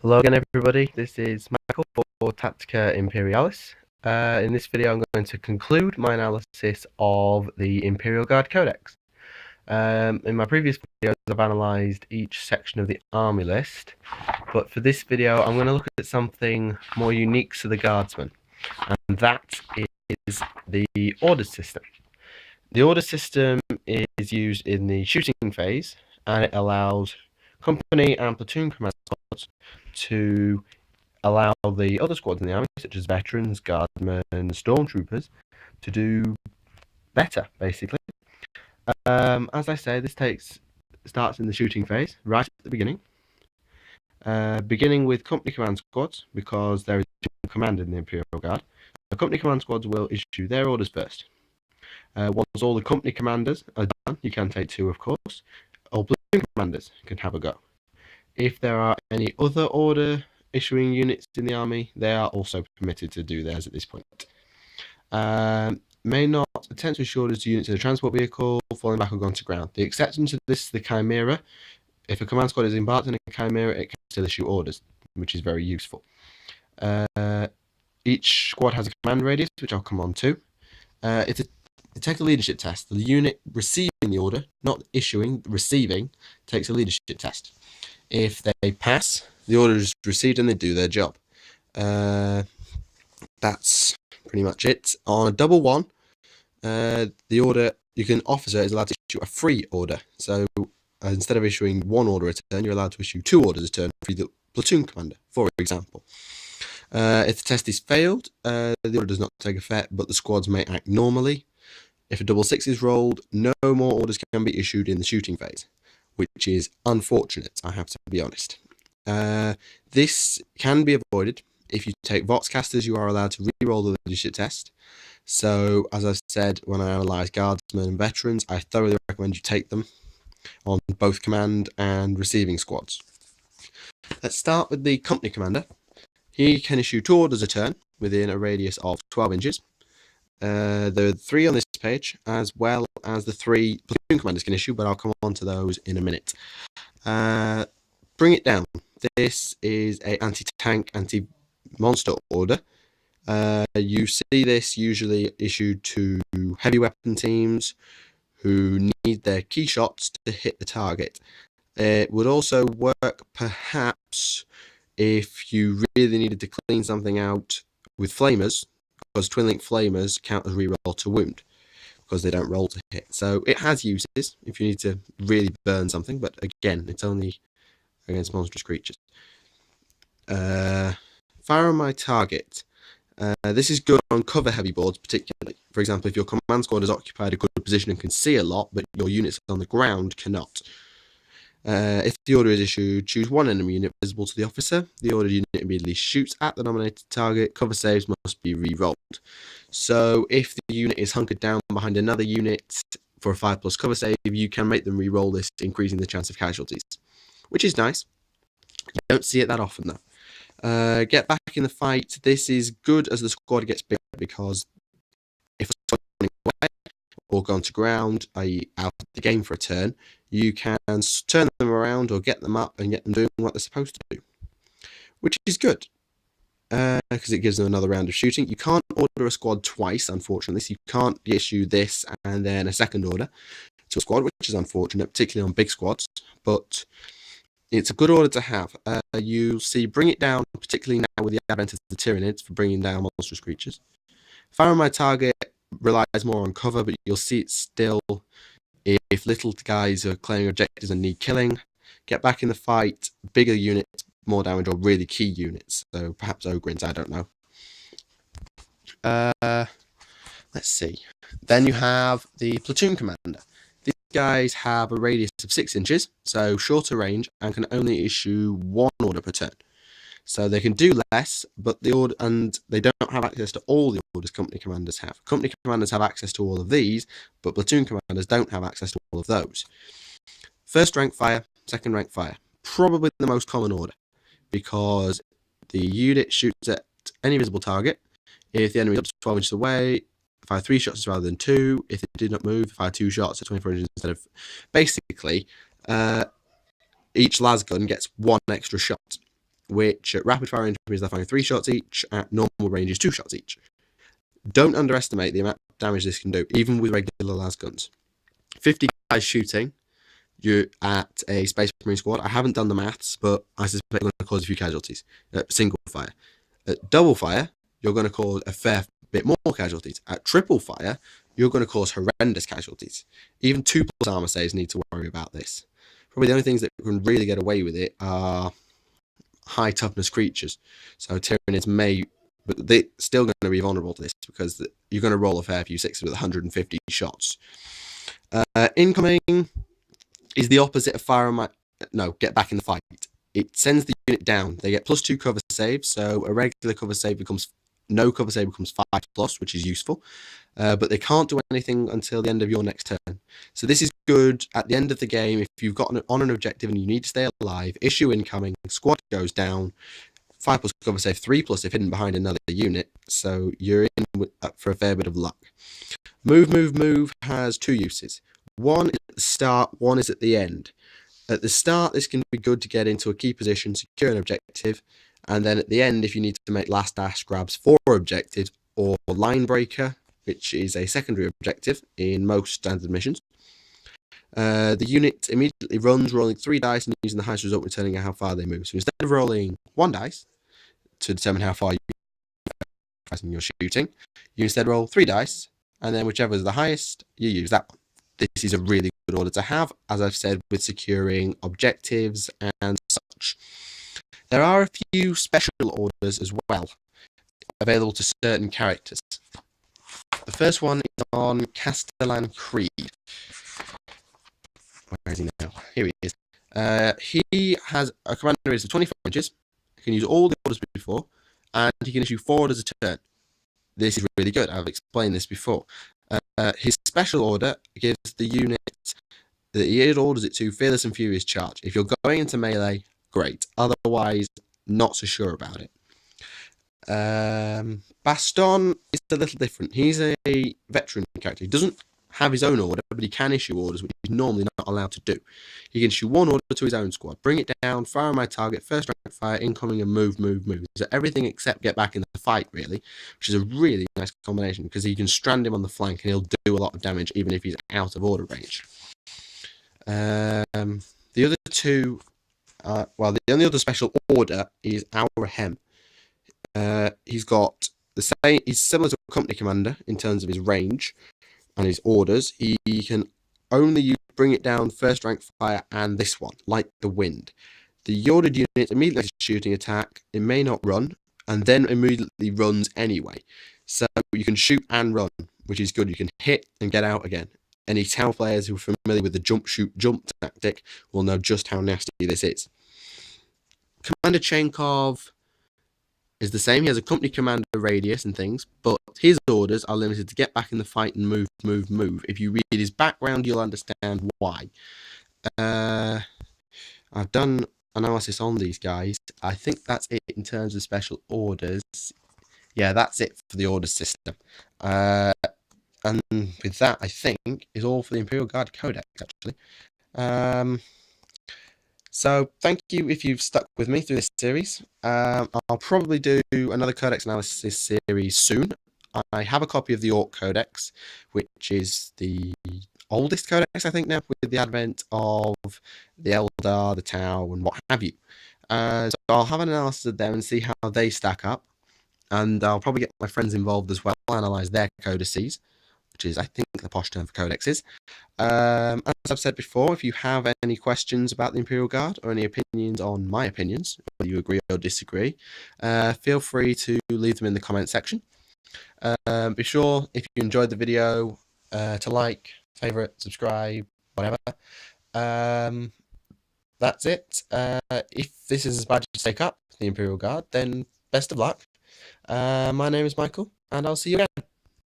Hello again, everybody. This is Michael for Tactica Imperialis. In this video, I'm going to conclude my analysis of the Imperial Guard Codex. In my previous videos, I've analysed each section of the army list, but for this video, I'm going to look at something more unique to the Guardsmen, and that is the order system. The order system is used in the shooting phase, and it allows company and platoon command squads to allow the other squads in the army, such as veterans, guardsmen, and stormtroopers, to do better, basically. As I say, this starts in the shooting phase, right at the beginning. Beginning with company command squads, because there is command in the Imperial Guard. The company command squads will issue their orders first. Once all the company commanders are done, you can take two, of course. All platoon commanders can have a go. If there are any other order issuing units in the army, they are also permitted to do theirs at this point. May not attempt to issue orders to units in a transport vehicle, falling back or gone to ground. The exception to this is the Chimera. If a command squad is embarked in a Chimera, it can still issue orders, which is very useful. Each squad has a command radius, which I'll come on to. It takes a leadership test. The unit receiving the order, not issuing, receiving, takes a leadership test. If they pass, the order is received and they do their job. That's pretty much it. On a double one, the order officer is allowed to issue a free order. So instead of issuing one order a turn, you're allowed to issue two orders a turn for the platoon commander, for example. If the test is failed, the order does not take effect, but the squads may act normally. If a double six is rolled, no more orders can be issued in the shooting phase, which is unfortunate, I have to be honest. This can be avoided. If you take Voxcasters, you are allowed to re-roll the leadership test. So, as I said, when I analysed Guardsmen and Veterans, I thoroughly recommend you take them on both command and receiving squads. Let's start with the company commander. He can issue two orders a turn within a radius of 12 inches. There are three on this page, as well as the three platoon commanders can issue, but I'll come on to those in a minute. Bring it down. This is an anti-tank, anti-monster order. You see this usually issued to heavy weapon teams who need their key shots to hit the target. It would also work perhaps if you really needed to clean something out with flamers, because twin link flamers count as reroll to wound because they don't roll to hit. So it has uses if you need to really burn something, but again, it's only against monstrous creatures. Fire on my target. This is good on cover heavy boards, particularly. For example, if your command squad has occupied a good position and can see a lot, but your units on the ground cannot. If the order is issued, choose one enemy unit visible to the officer. The ordered unit immediately shoots at the nominated target. Cover saves must be re-rolled. So if the unit is hunkered down behind another unit for a 5+ cover save, you can make them re-roll this, increasing the chance of casualties, which is nice. You don't see it that often, though. Get back in the fight. This is good as the squad gets bigger, because if a squad is running away or gone to ground, i.e. out of the game for a turn, you can turn them around or get them up and get them doing what they're supposed to do, which is good, because it gives them another round of shooting. You can't order a squad twice, unfortunately, so you can't issue this and then a second order to a squad, which is unfortunate, particularly on big squads, but it's a good order to have. You'll see Bring It Down, particularly now with the advent of the Tyranids for bringing down monstrous creatures. Fire on my target relies more on cover, but you'll see it still if little guys are claiming objectives and need killing. Get back in the fight. Bigger units, more damage, or really key units. So perhaps Ogryns, I don't know. Let's see. Then you have the platoon commander. These guys have a radius of 6 inches, so shorter range, and can only issue one order per turn. So they can do less, but they don't have access to all the orders company commanders have. Company commanders have access to all of these, but platoon commanders don't have access to all of those. First rank fire, second rank fire. Probably the most common order, because the unit shoots at any visible target. If the enemy is up to 12 inches away, fire 3 shots rather than 2. If it did not move, fire 2 shots at 24 inches instead of... Basically, each las gun gets 1 extra shot, which at rapid fire range means they're firing 3 shots each, at normal range is 2 shots each. Don't underestimate the amount of damage this can do, even with regular las guns. 50 guys shooting, you're at a Space Marine squad. I haven't done the maths, but I suspect you're going to cause a few casualties at single fire. At double fire, you're going to cause a fair bit more casualties. At triple fire, you're going to cause horrendous casualties. Even 2+ armor saves need to worry about this. Probably the only things that can really get away with it are high toughness creatures. So Tyranids may, but they're still going to be vulnerable to this because you're going to roll a fair few 6s with 150 shots. Incoming is the opposite of fire on my... No, get back in the fight. It sends the unit down. They get +2 cover saves, so a regular cover save becomes... No cover save becomes 5+, which is useful. But they can't do anything until the end of your next turn. So this is good at the end of the game if you've got on an objective and you need to stay alive. Issue incoming, squad goes down, 5+ cover save, 3+ if hidden behind another unit. So you're in for a fair bit of luck. Move has 2 uses. One is at the start, one is at the end. At the start, this can be good to get into a key position, secure an objective, and then at the end, if you need to make last dash grabs for objectives, or line breaker, which is a secondary objective in most standard missions. The unit immediately runs, rolling 3 dice and using the highest result, returning how far they move. So instead of rolling 1 dice to determine how far you're shooting, you instead roll 3 dice, and then whichever is the highest, you use that one. This is a really good order to have, as I've said, with securing objectives and such. There are a few special orders as well, available to certain characters. The first one is on Castellan Creed. Where is he now? Here he is. He has a commander raise of 24 inches. He can use all the orders before, and he can issue 4 orders a turn. This is really good. I've explained this before. His special order gives the unit that he orders it to Fearless and Furious Charge. If you're going into melee, great. Otherwise, not so sure about it. Baston is a little different. He's a veteran character. He doesn't have his own order, but he can issue orders, which he's normally not allowed to do. He can issue 1 order to his own squad, bring it down, fire on my target, first rank fire, incoming, and move. So everything except get back in the fight, really, which is a really nice combination because he can strand him on the flank and he'll do a lot of damage even if he's out of order range. The other 2, the only other special order is Aurahem. He's got the same. He's similar to a company commander in terms of his range and his orders. He can only use bring it down, first rank fire, and this one, like the wind. The ordered unit immediately shooting attack. It may not run, and then immediately runs anyway. So you can shoot and run, which is good. You can hit and get out again. Any town players who are familiar with the jump, shoot, jump tactic will know just how nasty this is. Commander Chenkov is the same. He has a company commander radius and things, but his orders are limited to get back in the fight and move. If you read his background, you'll understand why. I've done analysis on these guys. I think that's it in terms of special orders. Yeah, that's it for the order system. And with that, I think, is all for the Imperial Guard Codex, actually. So thank you if you've stuck with me through this series. I'll probably do another Codex Analysis series soon. I have a copy of the Ork Codex, which is the oldest codex, I think, now, with the advent of the Eldar, the Tau, and what have you. So I'll have an analysis of them and see how they stack up. And I'll probably get my friends involved as well, analyse their codices, which is, I think, the posh term for codexes. As I've said before, if you have any questions about the Imperial Guard or any opinions on my opinions, whether you agree or disagree, feel free to leave them in the comment section. Be sure, if you enjoyed the video, to like, favourite, subscribe, whatever. That's it. If this is as bad as you take up the Imperial Guard, then best of luck. My name is Michael, and I'll see you again.